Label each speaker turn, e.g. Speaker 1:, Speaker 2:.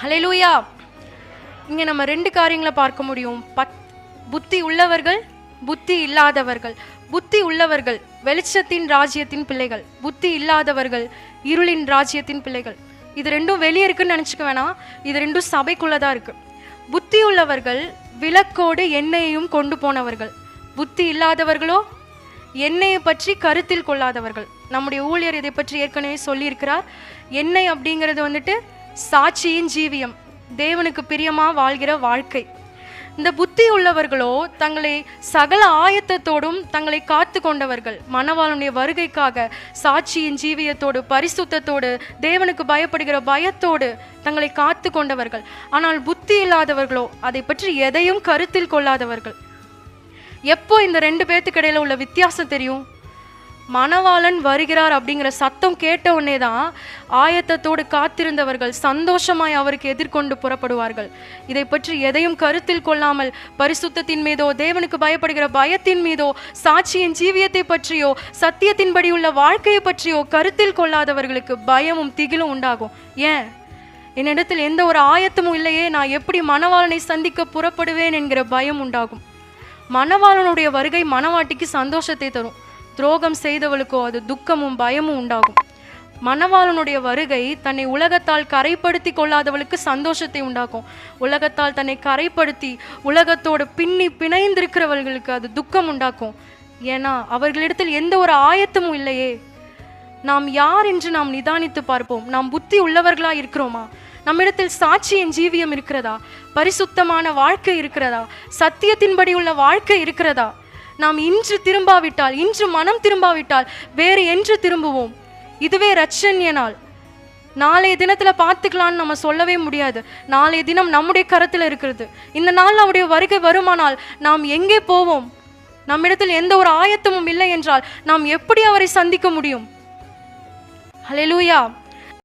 Speaker 1: ஹல்லேலூயா. இங்கே நம்ம ரெண்டு காரியங்களை பார்க்க முடியும். புத்தி உள்ளவர்கள், புத்தி இல்லாதவர்கள். புத்தி உள்ளவர்கள் வெளிச்சத்தின் ராஜ்யத்தின் பிள்ளைகள், புத்தி இல்லாதவர்கள் இருளின் ராஜ்யத்தின் பிள்ளைகள். இது ரெண்டும் வெளியே இருக்குன்னு நினச்சிக்க வேணாம், இது ரெண்டும் சபைக்குள்ளதான் இருக்கு. புத்தி உள்ளவர்கள் விளக்கோடு எண்ணெயையும் கொண்டு போனவர்கள். புத்தி இல்லாதவர்களோ எண்ணெயை பற்றி கருத்தில் கொள்ளாதவர்கள். நம்முடைய ஊழியர் இதை பற்றி ஏற்கனவே சொல்லியிருக்கிறார். எண்ணெய் அப்படிங்கிறது வந்துட்டு சாட்சியின் ஜீவியம், தேவனுக்கு பிரியமா வாழ்கிற வாழ்க்கை. இந்த புத்தி உள்ளவர்களோ தங்களை சகல ஆயத்தத்தோடும் தங்களை காத்து கொண்டவர்கள். மணவாளனுடைய வருகைக்காக சாட்சியின் ஜீவியத்தோடு, பரிசுத்தத்தோடு, தேவனுக்கு பயப்படுகிற பயத்தோடு தங்களை காத்து கொண்டவர்கள். ஆனால் புத்தி இல்லாதவர்களோ அதை பற்றி எதையும் கருத்தில் கொள்ளாதவர்கள். எப்போ இந்த ரெண்டு பேர்த்துக்கு இடையில உள்ள வித்தியாசம் தெரியும்? மணவாளன் வருகிறார் அப்படிங்கிற சத்தம் கேட்ட உடனே தான் ஆயத்தத்தோடு காத்திருந்தவர்கள் சந்தோஷமாய் அவருக்கு எதிர்கொண்டு புறப்படுவார்கள். இதை பற்றி எதையும் கருத்தில் கொள்ளாமல் பரிசுத்தத்தின் மீதோ, தேவனுக்கு பயப்படுகிற பயத்தின் மீதோ, சாட்சியின் ஜீவியத்தை பற்றியோ, சத்தியத்தின்படி உள்ள வாழ்க்கையை பற்றியோ கருத்தில் கொள்ளாதவர்களுக்கு பயமும் திகிலும் உண்டாகும். ஏன்? என்னிடத்தில் எந்த ஒரு ஆயத்தமும் இல்லையே, நான் எப்படி மணவாளனை சந்திக்க புறப்படுவேன் என்கிற பயம் உண்டாகும். மணவாளனுடைய வருகை மணவாட்டிக்கு சந்தோஷத்தை தரும். துரோகம் செய்தவளுக்கோ அது துக்கமும் பயமும் உண்டாகும். மணவாளனுடைய வருகை தன்னை உலகத்தால் கரைப்படுத்தி கொள்ளாதவளுக்கு சந்தோஷத்தை உண்டாக்கும். உலகத்தால் தன்னை கரைப்படுத்தி உலகத்தோடு பிணைந்திருக்கிறவர்களுக்கு அது துக்கம் உண்டாக்கும். ஏன்னா அவர்களிடத்தில் எந்த ஒரு ஆயத்தமும் இல்லையே. நாம் யார் என்று நாம் நிதானித்து பார்ப்போம். நாம் புத்தி உள்ளவர்களா இருக்கிறோமா? நம்மிடத்தில் சாட்சியின் ஜீவியம் இருக்கிறதா? பரிசுத்தமான வாழ்க்கை இருக்கிறதா? சத்தியத்தின்படி உள்ள வாழ்க்கை இருக்கிறதா? நாம் இன்று திரும்பாவிட்டால், இன்று மனம் திரும்பாவிட்டால் வேறு என்று திரும்புவோம்? இதுவே ரட்சண்ய நாள். நாளைய தினத்துல பார்த்துக்கலான்னு நம்ம சொல்லவே முடியாது. நாளைய தினம் நம்முடைய கரத்துல இருக்கிறது. இந்த நாள் அவருடைய வருகை வருமானால் நாம் எங்கே போவோம்? நம்மிடத்தில் எந்த ஒரு ஆயத்தமும் இல்லை என்றால் நாம் எப்படி அவரை சந்திக்க முடியும்? ஹல்லேலூயா.